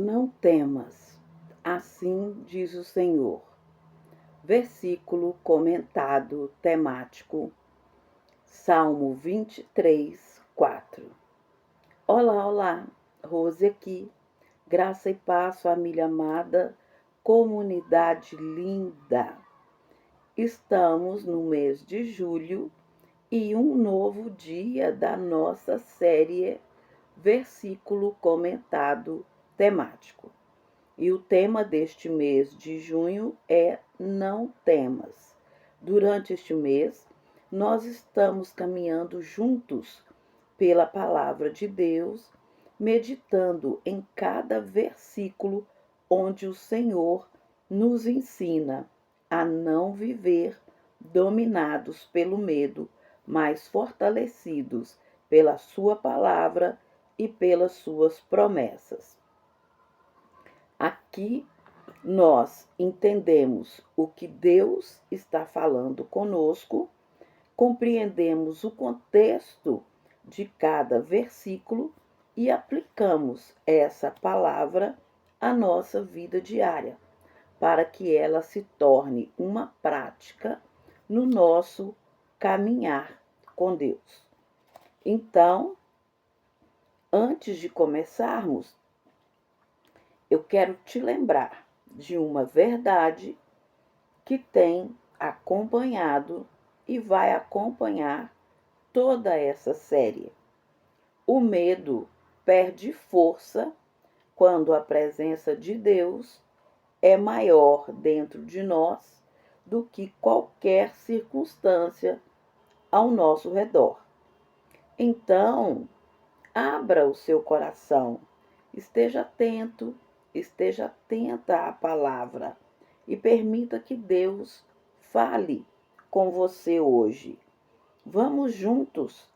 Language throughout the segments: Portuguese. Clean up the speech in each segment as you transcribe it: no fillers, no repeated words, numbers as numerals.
Não temas, assim diz o Senhor. Versículo comentado temático, Salmo 23, 4. Olá, olá, Rose aqui. Graça e paz, família amada, comunidade linda. Estamos no mês de julho e um novo dia da nossa série Versículo comentado temático. E o tema deste mês de junho é Não temas. Durante este mês, nós estamos caminhando juntos pela palavra de Deus, meditando em cada versículo onde o Senhor nos ensina a não viver dominados pelo medo, mas fortalecidos pela sua palavra e pelas suas promessas. Aqui nós entendemos o que Deus está falando conosco, compreendemos o contexto de cada versículo e aplicamos essa palavra à nossa vida diária, para que ela se torne uma prática no nosso caminhar com Deus. Então, antes de começarmos, eu quero te lembrar de uma verdade que tem acompanhado e vai acompanhar toda essa série. O medo perde força quando a presença de Deus é maior dentro de nós do que qualquer circunstância ao nosso redor. Então, abra o seu coração, esteja atento, esteja atenta à palavra e permita que Deus fale com você hoje. Vamos juntos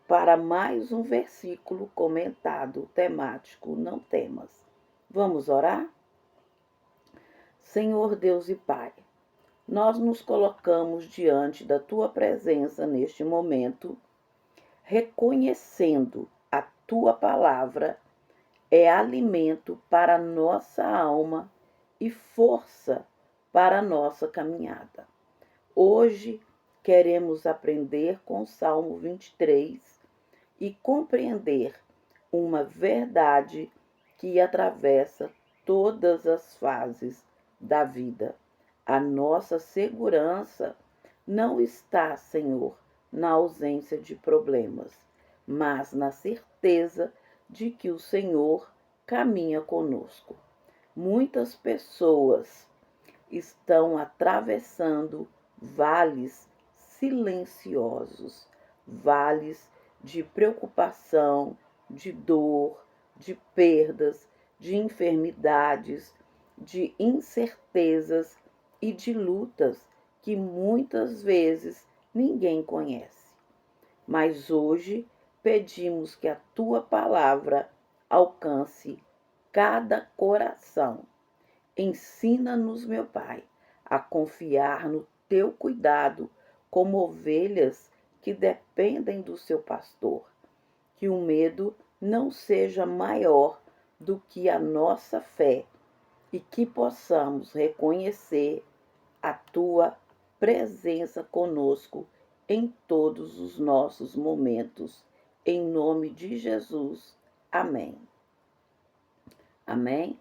para mais um versículo comentado temático, não temas. Vamos orar? Senhor Deus e Pai, nós nos colocamos diante da Tua presença neste momento, reconhecendo a Tua palavra é alimento para a nossa alma e força para a nossa caminhada. Hoje queremos aprender com o Salmo 23 e compreender uma verdade que atravessa todas as fases da vida. A nossa segurança não está, Senhor, na ausência de problemas, mas na certeza de que o Senhor caminha conosco. Muitas pessoas estão atravessando vales silenciosos, vales de preocupação, de dor, de perdas, de enfermidades, de incertezas e de lutas que muitas vezes ninguém conhece. Mas hoje pedimos que a Tua palavra alcance cada coração. Ensina-nos, meu Pai, a confiar no Teu cuidado como ovelhas que dependem do seu pastor. Que o medo não seja maior do que a nossa fé e que possamos reconhecer a Tua presença conosco em todos os nossos momentos. Em nome de Jesus. Amém. Amém?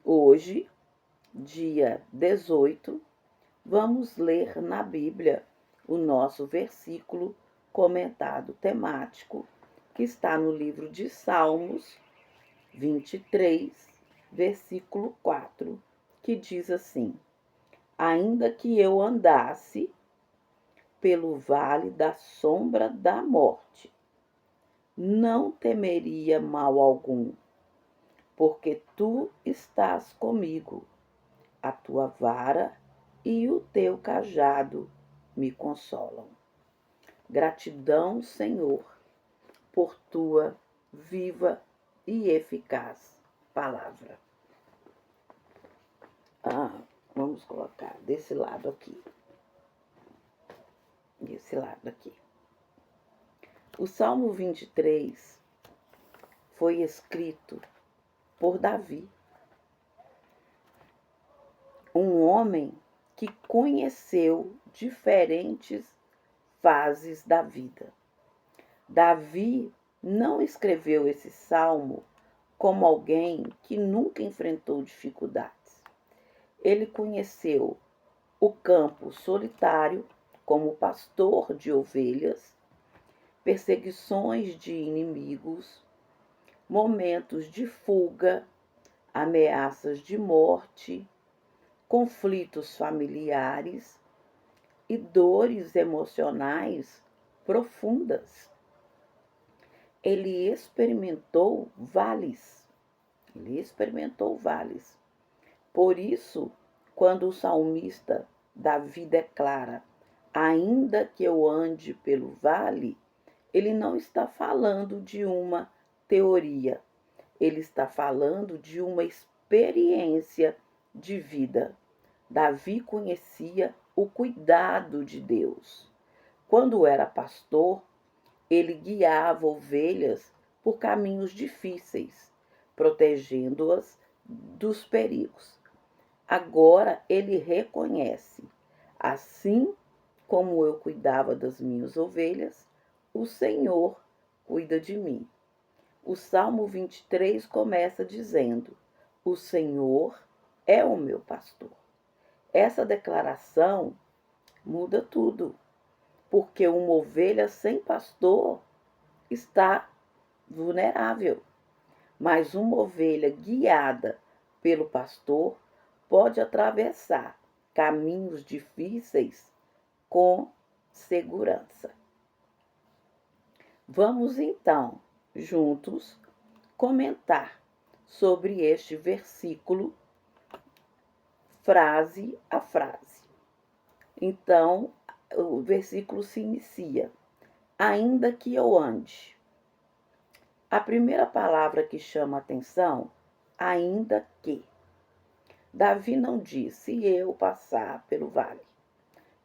Hoje, dia 18, vamos ler na Bíblia o nosso versículo comentado temático, que está no livro de Salmos 23, versículo 4, que diz assim: Ainda que eu andasse pelo vale da sombra da morte, não temeria mal algum, porque tu estás comigo, a tua vara e o teu cajado me consolam. Gratidão, Senhor, por tua viva e eficaz palavra. Vamos colocar desse lado aqui. Desse lado aqui. O Salmo 23 foi escrito por Davi, um homem que conheceu diferentes fases da vida. Davi não escreveu esse salmo como alguém que nunca enfrentou dificuldades. Ele conheceu o campo solitário como pastor de ovelhas, perseguições de inimigos, momentos de fuga, ameaças de morte, conflitos familiares e dores emocionais profundas. Ele experimentou vales. Por isso, quando o salmista Davi declara: ainda que eu ande pelo vale, ele não está falando de uma teoria, ele está falando de uma experiência de vida. Davi conhecia o cuidado de Deus. Quando era pastor, ele guiava ovelhas por caminhos difíceis, protegendo-as dos perigos. Agora ele reconhece: assim como eu cuidava das minhas ovelhas, o Senhor cuida de mim. O Salmo 23 começa dizendo: o Senhor é o meu pastor. Essa declaração muda tudo, porque uma ovelha sem pastor está vulnerável, mas uma ovelha guiada pelo pastor pode atravessar caminhos difíceis com segurança. Vamos então, juntos, comentar sobre este versículo, frase a frase. Então, o versículo se inicia: ainda que eu ande. A primeira palavra que chama a atenção, ainda que. Davi não diz: se eu passar pelo vale.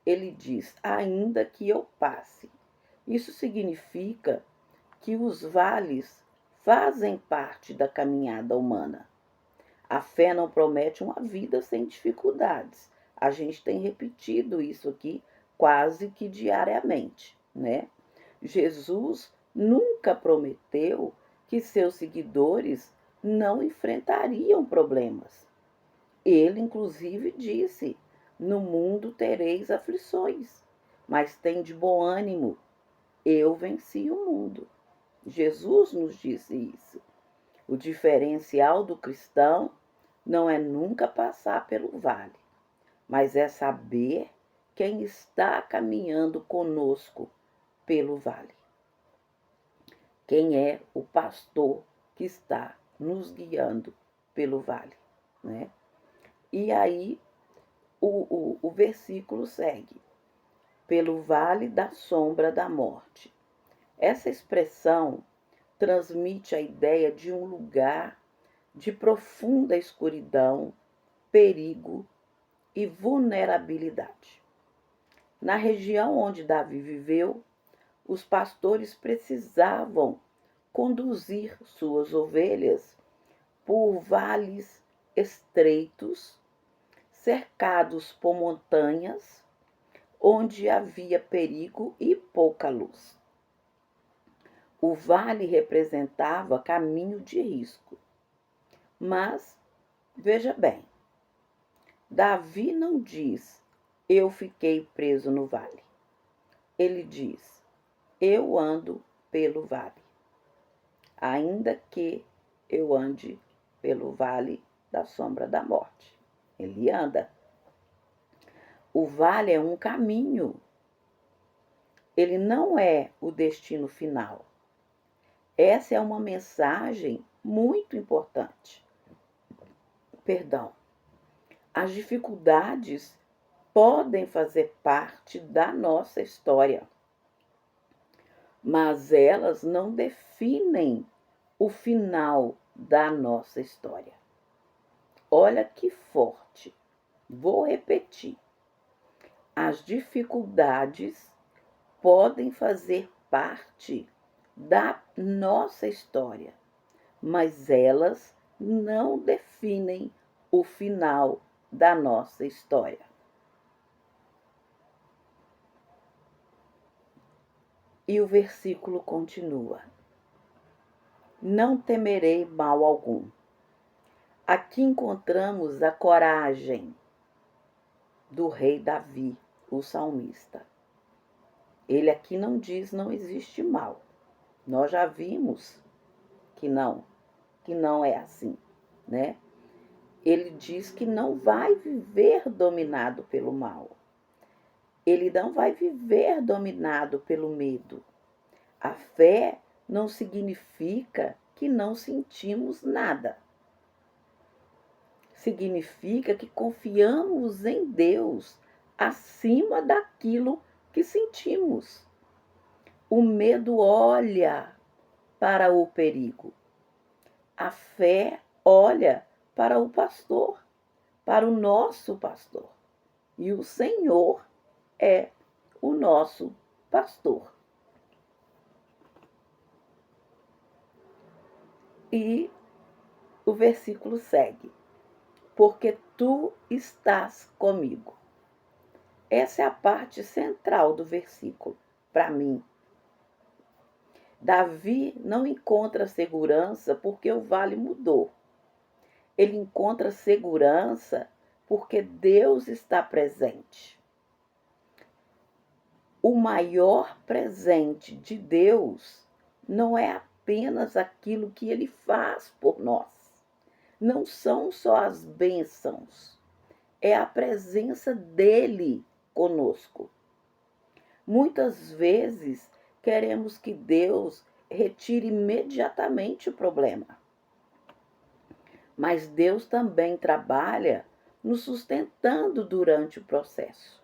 Ele diz: ainda que eu passe. Isso significa que os vales fazem parte da caminhada humana. A fé não promete uma vida sem dificuldades. A gente tem repetido isso aqui quase que diariamente, né? Jesus nunca prometeu que seus seguidores não enfrentariam problemas. Ele, inclusive, disse: no mundo tereis aflições, mas tende bom ânimo, eu venci o mundo. Jesus nos disse isso. O diferencial do cristão não é nunca passar pelo vale, mas é saber quem está caminhando conosco pelo vale. Quem é o pastor que está nos guiando pelo vale, né? E aí o versículo segue: pelo vale da sombra da morte. Essa expressão transmite a ideia de um lugar de profunda escuridão, perigo e vulnerabilidade. Na região onde Davi viveu, os pastores precisavam conduzir suas ovelhas por vales estreitos, cercados por montanhas, onde havia perigo e pouca luz. O vale representava caminho de risco. Mas, veja bem, Davi não diz: eu fiquei preso no vale. Ele diz: eu ando pelo vale. Ainda que eu ande pelo vale da sombra da morte. Ele anda. O vale é um caminho. Ele não é o destino final. Essa é uma mensagem muito importante. As dificuldades podem fazer parte da nossa história, mas elas não definem o final da nossa história. Olha que forte. Vou repetir. As dificuldades podem fazer parte da nossa história, mas elas não definem o final da nossa história. E o versículo continua: não temerei mal algum. Aqui encontramos a coragem do rei Davi, o salmista. Ele aqui não diz não existe mal. Nós já vimos que não é assim, né? Ele diz que não vai viver dominado pelo mal. Ele não vai viver dominado pelo medo. A fé não significa que não sentimos nada. Significa que confiamos em Deus acima daquilo que sentimos. O medo olha para o perigo. A fé olha para o pastor, para o nosso pastor. E o Senhor é o nosso pastor. E o versículo segue: porque tu estás comigo. Essa é a parte central do versículo, para mim. Davi não encontra segurança porque o vale mudou. Ele encontra segurança porque Deus está presente. O maior presente de Deus não é apenas aquilo que ele faz por nós. Não são só as bênçãos. É a presença dele conosco. Muitas vezes queremos que Deus retire imediatamente o problema. Mas Deus também trabalha nos sustentando durante o processo,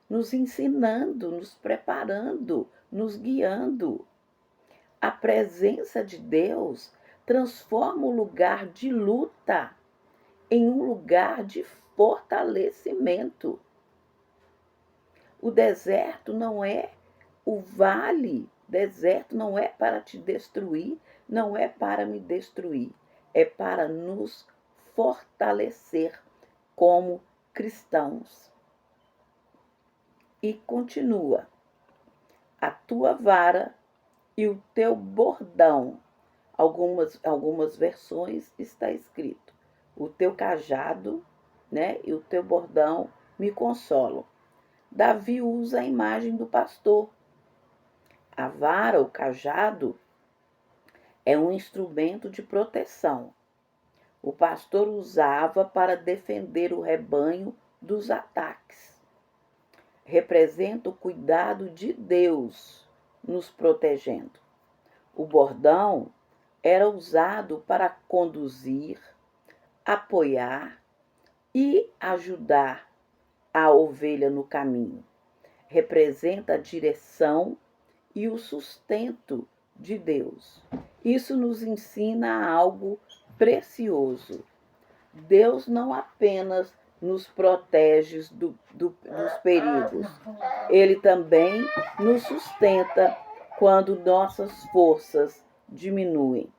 nos ensinando, nos preparando, nos guiando. A presença de Deus transforma o lugar de luta em um lugar de fortalecimento. O deserto não é o vale, deserto não é para te destruir, não é para me destruir, é para nos fortalecer como cristãos. E continua: a tua vara e o teu bordão. Algumas versões está escrito: o teu cajado, né, e o teu bordão me consolam. Davi usa a imagem do pastor. A vara, o cajado, é um instrumento de proteção. O pastor usava para defender o rebanho dos ataques. Representa o cuidado de Deus nos protegendo. O bordão era usado para conduzir, apoiar e ajudar a ovelha no caminho. Representa a direção e o sustento de Deus. Isso nos ensina algo precioso. Deus não apenas nos protege dos perigos, Ele também nos sustenta quando nossas forças diminuem.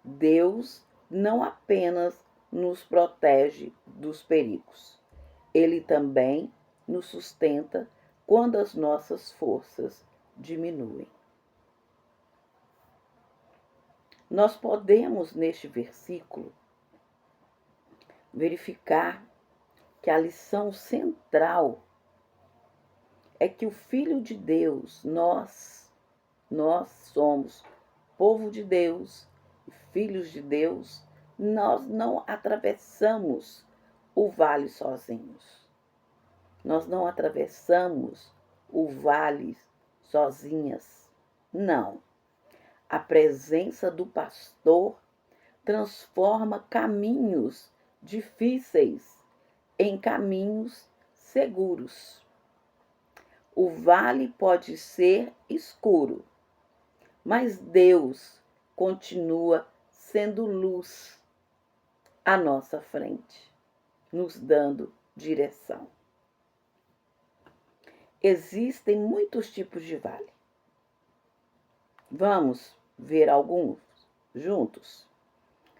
Deus não apenas nos protege dos perigos, Ele também nos sustenta quando as nossas forças diminuem. Nós podemos, neste versículo, verificar que a lição central é que o Filho de Deus, nós somos povo de Deus, filhos de Deus, nós não atravessamos o vale sozinhos. Nós não atravessamos o vale sozinhas. Não. A presença do pastor transforma caminhos difíceis em caminhos seguros. O vale pode ser escuro, mas Deus continua sendo luz à nossa frente, nos dando direção. Existem muitos tipos de vale. Vamos ver alguns. juntos?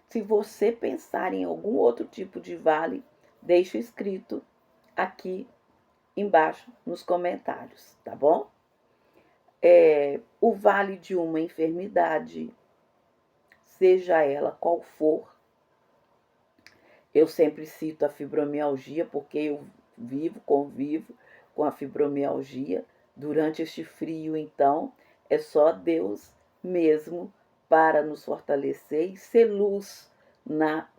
Se você pensar em algum outro tipo de vale, deixe escrito aqui embaixo nos comentários, tá bom? O vale de uma enfermidade, seja ela qual for. Eu sempre cito a fibromialgia porque eu convivo com a fibromialgia. Durante este frio, então, é só Deus mesmo para nos fortalecer e ser luz na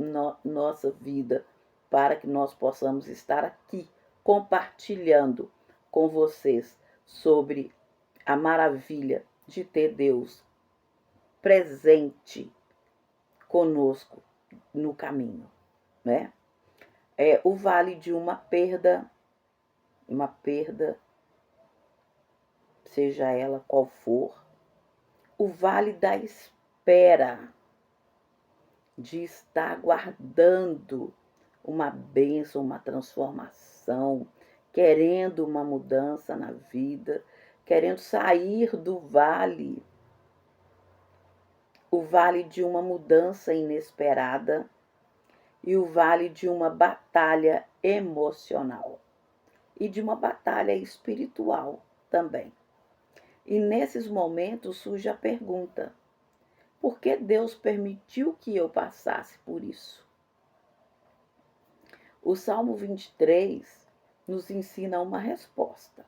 nossa vida, para que nós possamos estar aqui compartilhando com vocês sobre a maravilha de ter Deus presente conosco no caminho, né? O vale de uma perda, seja ela qual for, o vale da espera, de estar aguardando uma bênção, uma transformação, querendo uma mudança na vida, querendo sair do vale, o vale de uma mudança inesperada e o vale de uma batalha emocional e de uma batalha espiritual também. E nesses momentos surge a pergunta: por que Deus permitiu que eu passasse por isso? O Salmo 23 nos ensina uma resposta,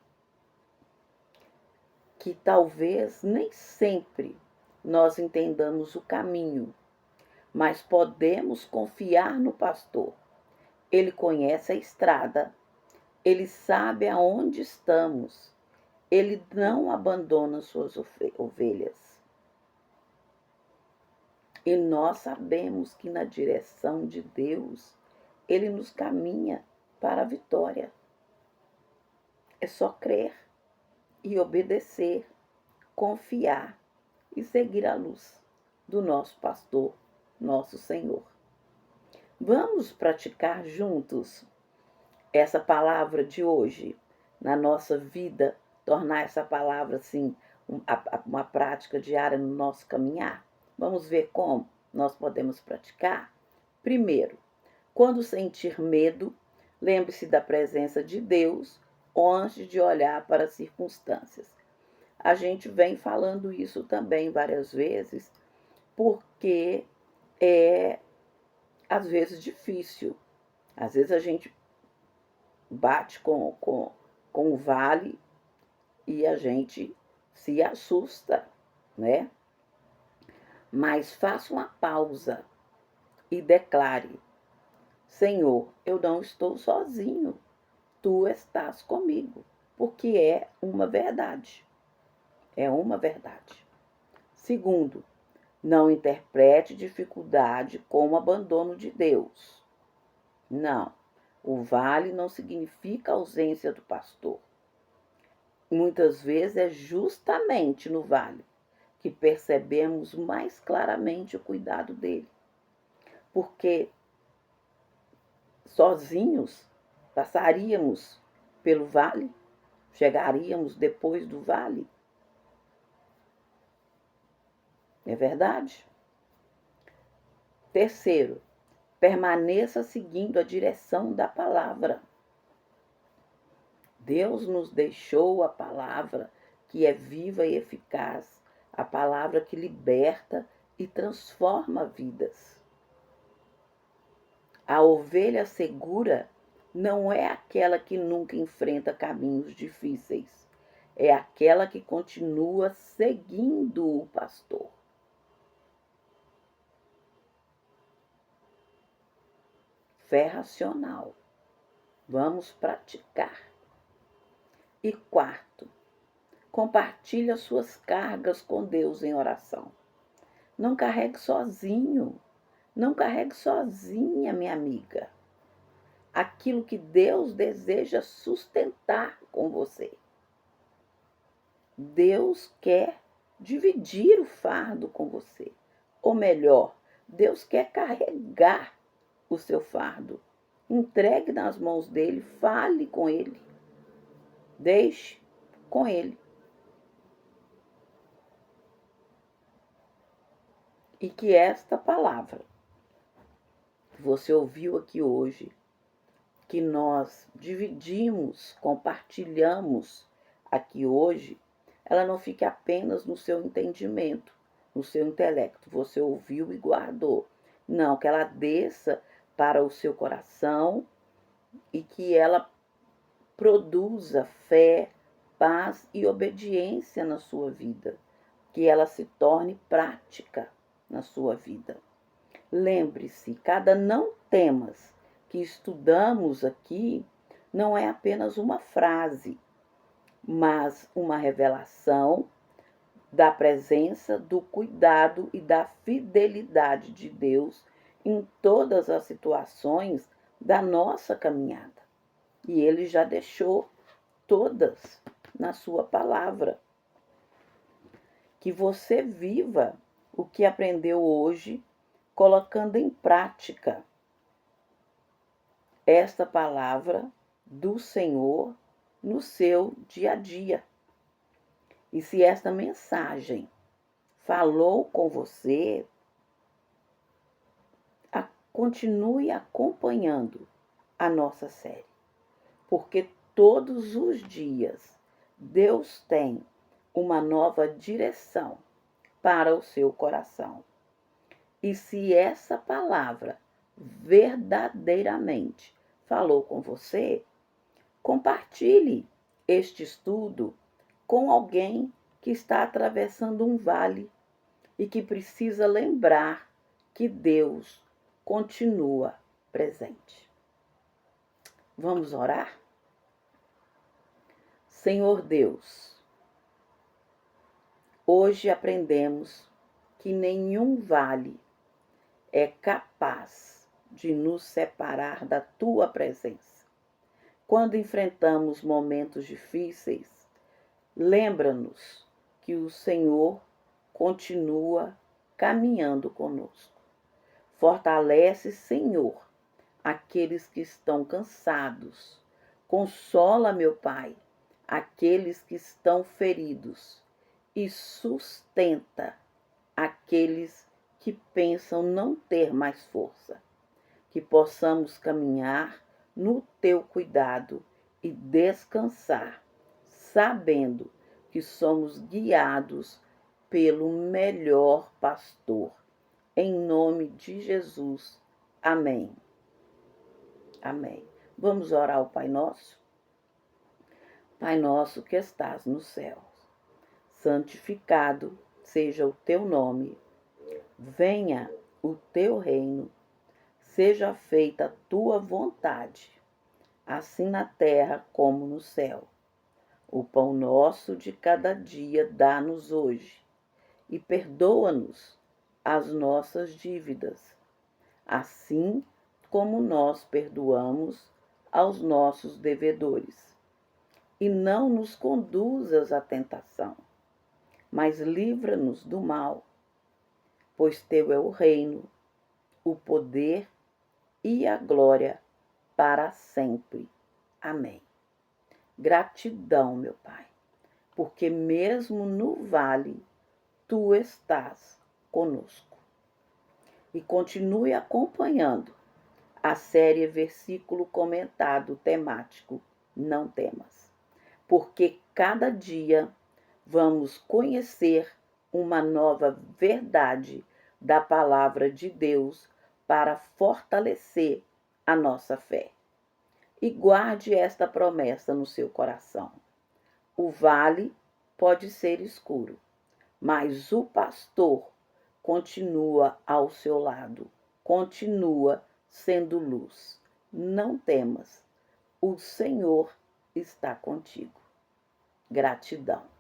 que talvez nem sempre nós entendamos o caminho, mas podemos confiar no pastor. Ele conhece a estrada, ele sabe aonde estamos, ele não abandona suas ovelhas. E nós sabemos que na direção de Deus, ele nos caminha para a vitória. É só crer e obedecer, confiar e seguir a luz do nosso pastor, nosso Senhor. Vamos praticar juntos essa palavra de hoje na nossa vida, tornar essa palavra assim uma prática diária no nosso caminhar? Vamos ver como nós podemos praticar? Primeiro, quando sentir medo, lembre-se da presença de Deus antes de olhar para as circunstâncias. A gente vem falando isso também várias vezes, porque é às vezes difícil. Às vezes a gente bate com o vale e a gente se assusta, né? Mas faça uma pausa e declare: Senhor, eu não estou sozinho, tu estás comigo, porque é uma verdade. É uma verdade. Segundo, não interprete dificuldade como abandono de Deus. Não, o vale não significa ausência do pastor. Muitas vezes é justamente no vale que percebemos mais claramente o cuidado dele. Porque sozinhos passaríamos pelo vale, chegaríamos depois do vale. É verdade? Terceiro, permaneça seguindo a direção da palavra. Deus nos deixou a palavra que é viva e eficaz, a palavra que liberta e transforma vidas. A ovelha segura não é aquela que nunca enfrenta caminhos difíceis, é aquela que continua seguindo o pastor. Fé racional. Vamos praticar. E quarto, compartilhe as suas cargas com Deus em oração. Não carregue sozinho. Não carregue sozinha, minha amiga, aquilo que Deus deseja sustentar com você. Deus quer dividir o fardo com você. Ou melhor, Deus quer carregar o seu fardo. Entregue nas mãos dele, fale com ele. Deixe com ele. E que esta palavra que você ouviu aqui hoje, que nós dividimos, compartilhamos aqui hoje, ela não fique apenas no seu entendimento, no seu intelecto. Você ouviu e guardou. Não, que ela desça para o seu coração e que ela produza fé, paz e obediência na sua vida. Que ela se torne prática na sua vida. Lembre-se, cada não temas que estudamos aqui não é apenas uma frase, mas uma revelação da presença, do cuidado e da fidelidade de Deus em todas as situações da nossa caminhada. E Ele já deixou todas na sua palavra. Que você viva o que aprendeu hoje, colocando em prática esta palavra do Senhor no seu dia a dia. E se esta mensagem falou com você, continue acompanhando a nossa série, porque todos os dias Deus tem uma nova direção para o seu coração. E se essa palavra verdadeiramente falou com você, compartilhe este estudo com alguém que está atravessando um vale e que precisa lembrar que Deus continua presente. Vamos orar? Senhor Deus, hoje aprendemos que nenhum vale é capaz de nos separar da Tua presença. Quando enfrentamos momentos difíceis, lembra-nos que o Senhor continua caminhando conosco. Fortalece, Senhor, aqueles que estão cansados. Consola, meu Pai, aqueles que estão feridos. E sustenta aqueles que pensam não ter mais força. Que possamos caminhar no Teu cuidado e descansar, sabendo que somos guiados pelo melhor pastor. Em nome de Jesus. Amém. Amém. Vamos orar ao Pai Nosso? Pai nosso que estás nos céus, santificado seja o Teu nome. Venha o Teu reino. Seja feita a Tua vontade, assim na terra como no céu. O pão nosso de cada dia dá-nos hoje, e perdoa-nos as nossas dívidas, assim como nós perdoamos aos nossos devedores. E não nos conduzas à tentação, mas livra-nos do mal, pois Teu é o reino, o poder e a glória para sempre. Amém. Gratidão, meu Pai, porque mesmo no vale, Tu estás conosco. E continue acompanhando a série Versículo Comentado Temático Não Temas, porque cada dia vamos conhecer uma nova verdade da palavra de Deus para fortalecer a nossa fé. E guarde esta promessa no seu coração. O vale pode ser escuro, mas o pastor continua ao seu lado, continua sendo luz. Não temas, o Senhor está contigo. Gratidão.